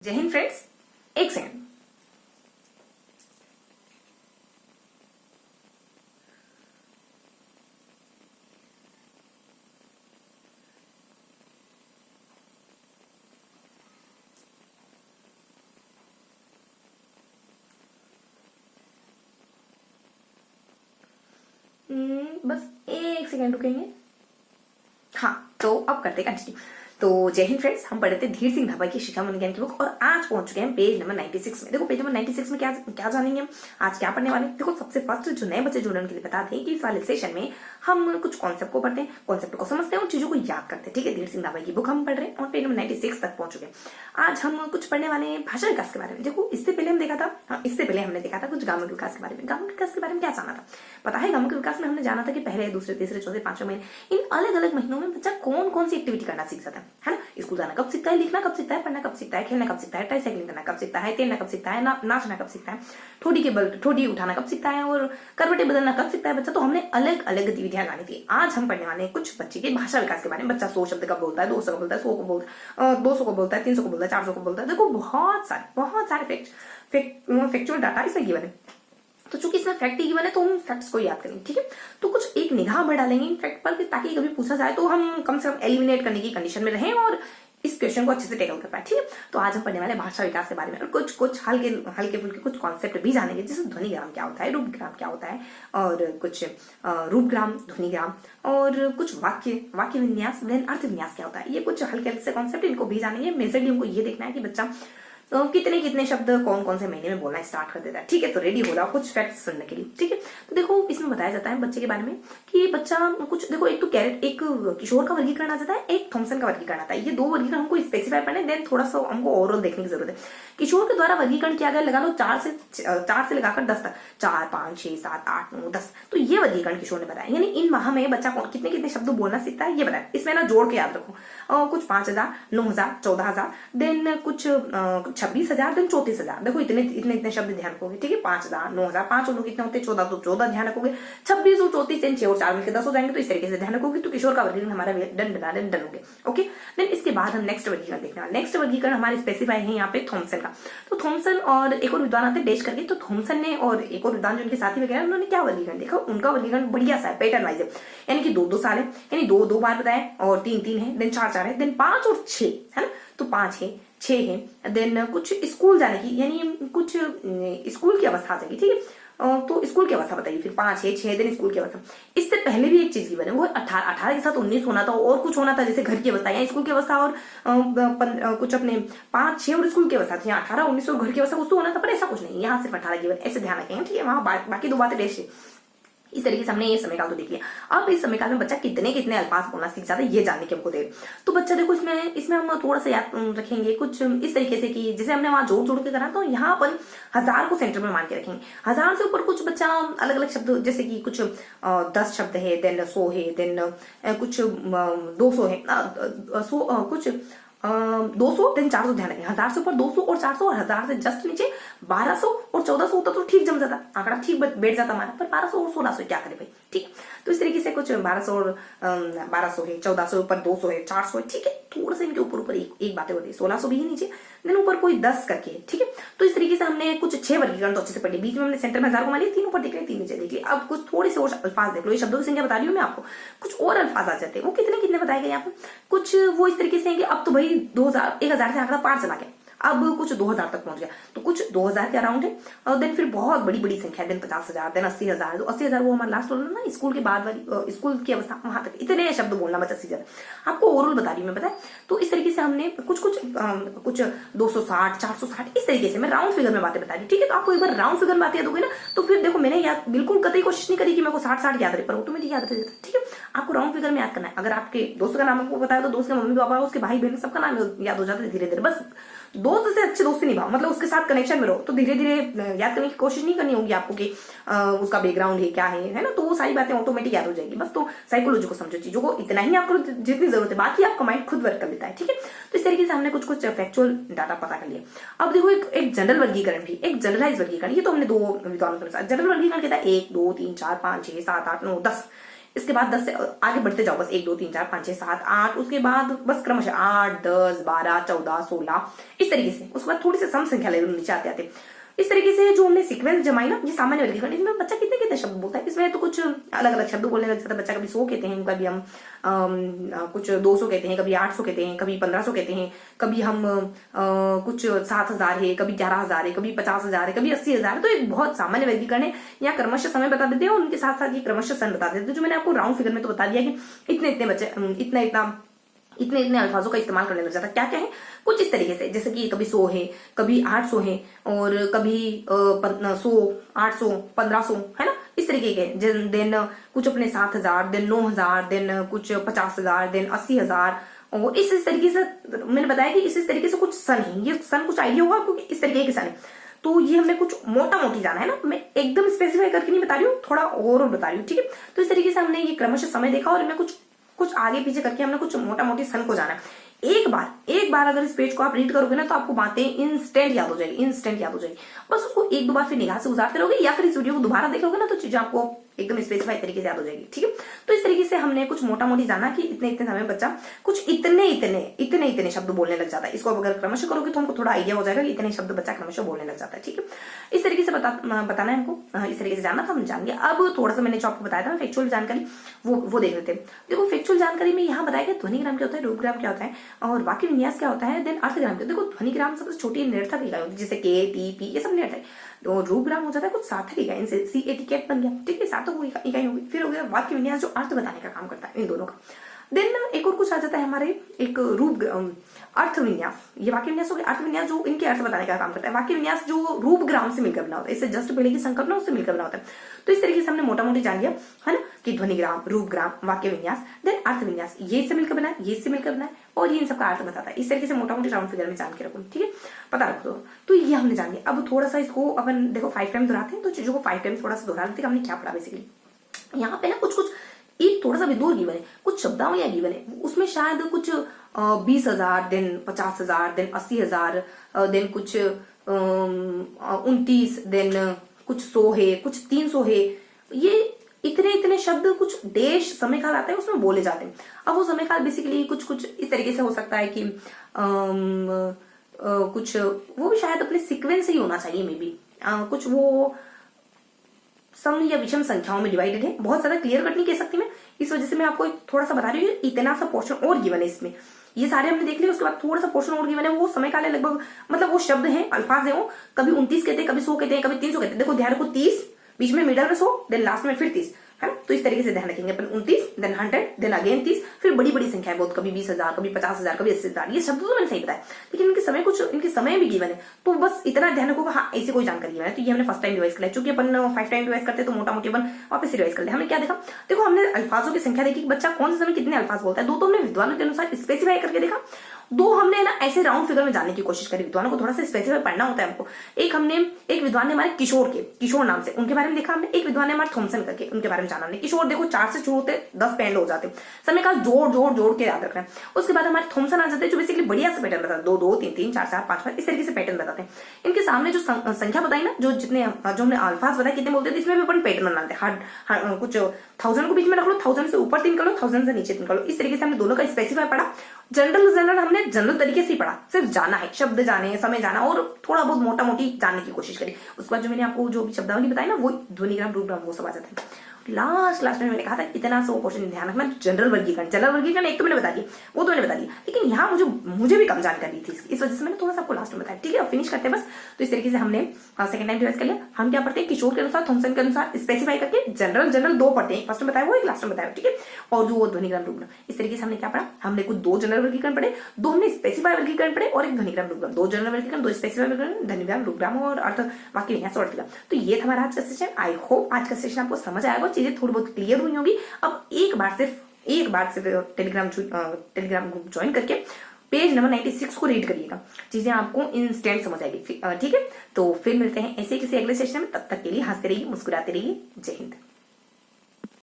जय हिंद फ्रेंड्स, एक सेकंड। बस एक सेकंड रुकेंगे। हाँ, तो अब करते कंटिन्यू। तो जय हिंद फ्रेंड्स, हम पढ़े थे धीर सिंह धाबा की शिक्षा विज्ञान की बुक और आज पहुंच चुके हैं पेज नंबर 96 में। देखो पेज नंबर 96 में क्या क्या जानेंगे हम आज, क्या पढ़ने वाले हैं। देखो सबसे फर्स्ट जो नए बच्चे जुड़े हैं उनके लिए बता दें कि इस वाले सेशन में हम कुछ कॉन्सेप्ट को पढ़ते हैं, कॉन्सेप्ट को समझते हैं, उन चीजों को याद करते हैं। ठीक है, धीर सिंह धाबा की बुक हम पढ़ रहे हैं और पेज नंबर 96 तक पहुंच चुके हैं। आज हम कुछ पढ़ने वाले हैं भाषा विकास के बारे में। देखो इससे पहले हम देखा था, इससे पहले हमने देखा था कुछ गांवों विकास के बारे में। गांवों विकास के बारे में क्या जाना था पता है? गांवों के विकास में हमने जाना था कि पहले, दूसरे, तीसरे, चौथे, पांचवें महीने, इन अलग अलग महीनों में बच्चा कौन कौन सी एक्टिविटी करना सीख जाता है ना। स्कूल जाना कब सीखता है, लिखना कब सीखता है, पढ़ना कब सीखता है, खेलना कब सीखता है, ट्राइसाइक्लिंग करना कब सीखता है, तैरना कब सीखता है, नाचना कब सीखता है, ठोडी उठाना कब सीखता है और करवटें बदलना कब सीखता है बच्चा। तो हमने अलग अलग गतिविधियां लगानी थी। आज हम पढ़ने वाले हैं कुछ बच्चे के भाषा विकास के बारे में। बच्चा 100 शब्द कब बोलता है, 200 को बोलता है, 100 को बोलता है, 200 को बोलता है, 300 को बोलता है, 400 को बोलता है। देखो बहुत सारे फैक्चुअल डाटा इसमें गिवन है। तो चूंकि इसमें फैक्ट ही गिवन है तो हम फैक्ट्स को याद करेंगे। ठीक है, तो कुछ एक निगाह बढ़ा लेंगे इन फैक्ट पर ताकि कभी पूछा जाए तो हम कम से कम एलिमिनेट करने की कंडीशन में रहें और इस क्वेश्चन को अच्छे से टैकल कर पाए। ठीक है, तो आज हम पढ़ने वाले भाषा विकास के बारे में और कुछ हल्के फुल्के कुछ कॉन्सेप्ट भी जानेंगे, जैसे ध्वनिग्राम क्या होता है, रूपग्राम क्या होता है और कुछ रूपग्राम, ध्वनिग्राम और कुछ वाक्य विन्यास, देन अर्थ विन्यास क्या होता है। ये कुछ हल्के से कॉन्सेप्ट, इनको भी जानेंगे। मेजरली हमको ये देखना है कि बच्चा तो कितने शब्द कौन कौन से महीने में बोलना स्टार्ट कर देता है। ठीक है, तो रेडी हो जाओ कुछ फैक्ट्स सुनने के लिए। ठीक है, तो देखो इसमें बताया जाता है बच्चे के बारे में कि बच्चा कुछ, देखो एक तो एक किशोर का वर्गीकरण आ जाता है, एक थॉमसन का वर्गीकरण आता है। ये दो वर्गीकरण हमको स्पेसिफाई करने, देन थोड़ा सा हमको ओवरऑल देखने की जरूरत है। किशोर के द्वारा वर्गीकरण किया गया, लगा लो 4 से लगाकर 10 तक, 4, 5, 6, 7, 8, 9, 10। तो ये वर्गीकरण किशोर ने बताया, यानी इन माह में बच्चा कितने शब्द बोलना सीखता है ये बताया। इसमें ना जोड़ के याद रखो, कुछ 5,000, 9,000, 14,000, देन कुछ 26,000, देन 34,000। देखो इतने शब्द ध्यान रखोगे। ठीक है, 5,000, 9,000, 5 और 9 कितने होते हैं, 14, तो 14 ध्यान रखोगे। 26 और 34, 6 और 4 मिलकर 10 हो जाएंगे। तो इस तरीके से ध्यान रखोगे तो किशोर का वर्गीकरण हमारा डन हो गया। ओके, देन इसके बाद हम नेक्स्ट वर्गीकरण देखने वाले। नेक्स्ट वर्गीकरण हमारे स्पेसिफाई है यहाँ पे थॉमसन का। तो थॉमसन और एक और विद्वान आते डेश करके, तो थॉमसन ने और एक और विद्वान जो उनके साथी वगैरह, उन्होंने क्या वर्गीकरण देखा, उनका वर्गीकरण बढ़िया सा है, पैटर्न वाइज है। यानी कि 2-2 साल है, यानी 2-2 बार बताए, और 3-3 है, देन 4-4 है, देन 5 और 6 है ना। तो 5 है, 6 है, देन कुछ स्कूल जाने की, यानी कुछ स्कूल की अवस्था आ जाएगी। ठीक है, तो स्कूल की अवस्था बताइए। फिर 5 है, 6 दिन स्कूल की अवस्था। इससे पहले भी एक चीज की बने, वो 18 के साथ 19 होना था और कुछ होना था, जैसे घर की अवस्था या स्कूल की अवस्था, और कुछ अपने 5, 6 और स्कूल की अवस्था थी। 18, 19 और घर की अवस्था कुछ तो होना था, पर ऐसा कुछ नहीं, यहाँ सिर्फ 18 गिवन, ऐसे ध्यान रखेंगे। ठीक है, वहां बाकी 2 बातें बेस्ट है। इस तरीके से हमने ये समयकाल तो देख लिया। अब इस समयकाल में बच्चा कितने अल्फाज बोलना सीख जाता है ये जानने के हमको दे। तो बच्चा देखो इसमें हम थोड़ा सा याद रखेंगे कुछ इस तरीके से कि जैसे हमने वहां जोड़ के करा, तो यहाँ पर 1000 को सेंटर में मान के रखेंगे। 1000 से ऊपर कुछ बच्चा अलग अलग शब्द, जैसे कि कुछ 10 शब्द है, देन 100 है, देन कुछ 200 है, कुछ 200, देन 400 ध्यान रखें। 1000 से ऊपर 200 और 400, और 1000 से जस्ट नीचे 1200 और 1400 होता तो ठीक जम जाता, आंकड़ा ठीक बैठ जाता हमारा। पर 1200 और 1600 क्या करे भाई। ठीक है, तो इस तरीके से कुछ 1200 और 1200 है, 1400 ऊपर 200 है, 400 है। ठीक है, थोड़ा सा इनके ऊपर एक बातें होती है, 1600 भी है नीचे, देन ऊपर कोई 10 करके। ठीक है, तो इस तरीके से हमने कुछ 6 वर्गीकरण तो अच्छे से पढ़े। बीच में हमने सेंटर में 1000 को मान लिया, 3 ऊपर देख रहे, 3 नीचे देख लिया। अब कुछ थोड़े से और अल्फाज देख लो, ये शब्दों की संख्या बता रही हूँ मैं आपको। कुछ और अल्फाज आ जाते हैं, वो कितने बताए गए यहाँ पे। कुछ वो इस तरीके से है कि अब तो भाई 1000 से आंकड़ा पार चला गया, अब कुछ 2000 तक पहुंच गया, तो कुछ 2000 के अराउंड है। और देन फिर बहुत बड़ी संख्या, देन 50,000, देन 80,000। तो 80,000 वो हमारा लास्ट होना ना, स्कूल के बाद वाली, स्कूल की अवस्था, वहां तक इतने शब्द बोलना बच्चा सीख जाता। आपको ओवरऑल बता रही हूँ मैं, बताए। तो इस तरीके से हमने कुछ 260, 460, इस तरीके से मैं राउंड फिगर में बातें बता रही हूँ। ठीक है, तो आपको एक बार राउंड फिगर में बातें याद होगी ना, तो फिर देखो मैंने याद बिल्कुल कतई कोशिश नहीं करी कि मेरे को 60 याद रहे, पर ऑटोमेटिक याद रह जाता। ठीक है, आपको राउंड फिगर में याद करना है। अगर आपके दोस्त का नाम आपको बताया तो दोस्त के मम्मी पापा, उसके भाई बहन, सबका नाम याद हो जाता है धीरे धीरे। बस दोस्त से अच्छे दोस्ती निभाओ, मतलब उसके साथ कनेक्शन में रहो, तो धीरे धीरे याद करने की कोशिश नहीं करनी होगी आपको कि उसका बैकग्राउंड है क्या है ना, तो वो सारी बातें ऑटोमेटिक याद हो जाएगी। बस तो साइकोलॉजी को समझो, चीजों को इतना ही आपको जितनी जरूरत है, बाकी आपका माइंड खुद वर्क कर लेता है। ठीक है, तो इस तरीके से हमने कुछ फैक्चुअल डाटा पता कर लिया। अब देखो एक जनरल वर्गीकरण भी, एक जनरलाइज वर्गीकरण, ये तो हमने 2 विद्वानों के अनुसार। जनरल वर्गीकरण कहता है 1, 2, 3, 4, 5, 6, 7, 8, 9, 10। इसके बाद 10 से आगे बढ़ते जाओ, बस 1 2 3 4 5 6 7 8, उसके बाद बस क्रमशः 8 10 12 14 16 इस तरीके से। उसके बाद थोड़ी सी सम संख्या ले नीचे आते आते इस तरीके से जो हमने सीक्वेंस जमाई ना, ये सामान्य वर्गीकरण। इसमें बच्चा कितने कितने शब्द बोलता है, इसमें तो कुछ अलग अलग शब्द बोलने लग जाता है बच्चा। कभी 100 कहते हैं, कभी हम कुछ 200 कहते हैं, कभी 800 कहते हैं, कभी 1500 कहते हैं, कभी हम कुछ 7000 है, कभी 11000 है, कभी 50000 है, कभी 80,000 है। तो एक बहुत सामान्य वर्गीकरण है। यहाँ क्रमशः समय बता देते हैं और उनके साथ साथ ये क्रमशः सन बता देते हैं। जो मैंने आपको राउंड फिगर में तो बता दिया कि इतने इतने बच्चे इतने इतने अल्फाजों का इस्तेमाल करने लग जाता है। क्या क्या है कुछ इस तरीके से, जैसे कि कभी 100 है, कभी 800 है, और कभी 100 800 1500 है ना, इस तरीके के। देन कुछ अपने 7000, देन 9000, देन कुछ 50,000, देन 80,000। और इस तरीके से मैंने बताया कि इस तरीके से कुछ सन है। ये सन कुछ आइडिया होगा क्योंकि इस तरीके के सन है। तो ये हमने कुछ मोटा मोटी जाना है ना, मैं एकदम स्पेसिफाई करके नहीं बता रही हूँ, थोड़ा और बता रही हूँ, ठीक है। तो इस तरीके से हमने ये क्रमशः समय देखा और मैं कुछ आगे पीछे करके हमने कुछ मोटा मोटी सन को जाना है। एक बार अगर इस पेज को आप रीड करोगे ना, तो आपको बातें इंस्टेंट याद हो जाएगी। बस उसको 1 2 बार फिर निगाह से गुजारते रहोगे या फिर इस वीडियो को दोबारा देख लोगे ना, तो चीजें आपको एकदम स्पेसिफाई तरीके से याद हो जाएगी, ठीक है। तो इस तरीके से हमने कुछ मोटा मोटी जाना कि इतने इतने समय बच्चा कुछ इतने शब्द बोलने लग जाता है। इसको अगर क्रमशः करोगे तो हमको थोड़ा आइडिया हो जाएगा कि इतने शब्द बच्चा क्रमशः बोलने लग जाता है, ठीक है। इस तरीके से बताना है हमको, इस तरीके से जानना था, हम जान गया। अब थोड़ा सा मैंने जो आपको बताया था फैक्चुअल जानकारी, वो देख लेते हैं। देखो फैक्चुअल जानकारी में यहाँ बताया गया ध्वनिग्राम क्या होता है, रूपग्राम क्या होता है, और वाक्य विन्यास क्या होता है, देन अर्थग्राम क्या। देखो ध्वनिग्राम सबसे छोटी निरर्थक इकाई होती है, जैसे के टी पी ये सब निरर्थक। तो रूपग्राम हो जाता है कुछ सार्थक इकाई, इनसे CAT कैट बन गया, ठीक है, सार्थक इकाई होगी। फिर हो गया वाक्य विन्यास जो अर्थ बताने का काम करता है, इन दोनों का। देन एक और कुछ आ जाता है हमारे एक रूप अर्थ विन्यास। ये वाक्य विन्यास हो गया। अर्थ विन्यास जो इनके अर्थ बताने का काम करता है। वाक्य विन्यास जो रूपग्राम से मिलकर बना होता है, इससे जस्ट पहले की संकल्पना उससे मिलकर बना होता है। तो इस तरीके से हमने मोटा मोटी जान लिया है ना कि ध्वनिग्राम, रूपग्राम, वाक्य विन्यास, देन अर्थ विन्यास, ये इससे मिलकर बना है, ये इससे मिलकर बना है, और ये इन सबका अर्थ बताता है। इस तरीके से मोटा मोटी राउंड फिगर में जान के रखो, ठीक है, पता रख दो। तो ये हमने जान लिया। अब थोड़ा सा इसको अपन देखो 5 टाइम दोहराते हैं, तो चीजों को 5 टाइम थोड़ा सा दोहरा लेते हैं। हमने क्या पढ़ा बेसिकली यहाँ पे ना, कुछ एक थोड़ा सा विदूर गिवन है, कुछ शब्दावलियां गिवन है, उसमें शायद कुछ 20,000, देन 50,000, देन 80,000, देन कुछ 29, देन कुछ 100 है, कुछ 300 है। ये इतने शब्द कुछ देश समय काल आता है उसमें बोले जाते हैं। अब वो समय काल बेसिकली कुछ इस तरीके से हो सकता है कि कुछ वो भी शायद अपने सीक्वेंस से ही होना चाहिए, मे बी कुछ वो सम या विषम संख्याओं में डिवाइडेड है। बहुत ज्यादा क्लियर कट नहीं कह सकती मैं, इस वजह से मैं आपको थोड़ा सा बता रही हूँ। इतना सा पोर्शन और गिवन है इसमें, ये सारे हमने देख लिया। उसके बाद थोड़ा सा पोर्शन और गिवन है, वो समय काल है लगभग, मतलब वो शब्द हैं, अल्फाज है, वो कभी 29 कहते हैं, कभी 100 कहते हैं, कभी 300 कहते हैं। देखो ध्यान रखो, 30 बीच में, मिडल में 100, देन लास्ट में फिर 30, है ना। तो इस तरीके से ध्यान रखेंगे अपन। 29, देन 100, देन अगेन 30, फिर बड़ी बड़ी संख्या है बहुत, कभी 20,000, कभी 50,000, कभी 80,000। ये शब्द तो मैंने सही बताया, लेकिन इनके समय भी गिवन है। तो बस इतना ध्यान रखोगा, हाँ ऐसी कोई जानकारी गिवन है। तो ये हमने फर्स्ट टाइम रिवाइज कर लिया। चूंकि अपन 5 टाइम रिवाइज करते हैं, तो मोटा मोटी अपन वापस रिवाइज कर लिया। हमने क्या देखा, देखो हमने अल्फाजों की संख्या देखी कि बच्चा कौन से समय कितने अल्फाज बोलता है। 2 तो हमने विद्वानों के अनुसार स्पेसिफाई करके देखा, 2 हमने ना ऐसे राउंड फिगर में जानने की कोशिश करी। विद्वानों को थोड़ा सा स्पेसिफाई पढ़ना होता है हमको। एक विद्वान ने हमारे किशोर नाम से, उनके बारे में देखा हमने। एक विद्वान ने हमारे थॉमसन करके, उनके बारे में जाना हमने। किशोर देखो 4 से शुरू होते, 10 पे एंड हो जाते, समय काल जोड़ के याद रखना है। उसके बाद हमारे थॉमसन आ जाते हैं, जो बेसिकली बढ़िया से पैटर्न बताते हैं, 2 2 3 3 4 4 5 5 इस तरीके से पैटर्न बताते हैं। इनके सामने जो संख्या बताई ना, जो हमने अल्फाज बताए कितने बोलते थे, इसमें भी अपन पैटर्न बनाते हैं। कुछ 1000 को बीच में रख लो, 1000 से ऊपर 3 कर लो, 1000 से नीचे 3 कर लो। इस तरीके से हमने दोनों का स्पेसिफाई पढ़ा। जनरल हमने जनरल तरीके से ही पढ़ा, सिर्फ जाना है, शब्द जाने, समय जाना, और थोड़ा बहुत मोटा मोटी जानने की कोशिश करी। उसके बाद जो मैंने आपको जो भी शब्दावली बताई ना, वो ध्वनिग्राम, रूपग्राम, वो सब आ जाता है। लास्ट में मैंने कहा था इतना सा क्वेश्चन ध्यान रखना, जनरल वर्गीकरण एक तो मैंने बता दिया, वो तो मैंने बता दिया, लेकिन यहाँ मुझे भी कम जानकारी थी, इस वजह से मैंने थोड़ा सा आपको लास्ट में बताया, ठीक है। फिनिश करते हैं बस। तो इस तरीके से हमने सेकंड टाइम रिवाइज कर लिया। हम क्या पढ़ते हैं, किशोर के अनुसार, थॉमसन के अनुसार स्पेसिफाई करके जनरल 2 पढ़ते हैं, फर्स्ट में बताया वो, एक लास्ट में बताया, ठीक है। और जो ध्वनिग्राम, रूपग्राम, इस तरीके से हमने क्या पढ़ा, हमने कुछ 2 जनरल वर्गीकरण पढ़े, 2 हमने स्पेसिफाई वर्गीकरण पढ़े, और एक ध्वनिग्राम, रूपग्राम। 2 जनरल वर्गीकरण, 2 स्पेसिफाई वर्गीकरण, ध्वनिग्राम, रूपग्राम और अर्थ, वाक्य विन्यास और अर्थग्राम। तो ये था हमारा आज का सेशन। आई होप आज का सेशन आपको समझ आएगा, चीजें थोड़ी बहुत क्लियर हुई होगी। अब एक बार सिर्फ टेलीग्राम ग्रुप ज्वाइन करके पेज नंबर 96 को रीड करिएगा, चीजें आपको इंस्टेंट समझ आएगी, ठीक है। तो फिर मिलते हैं ऐसे किसी अगले सेशन में, तब तक के लिए हंसते रहिए, मुस्कुराते रहिए। जय हिंद।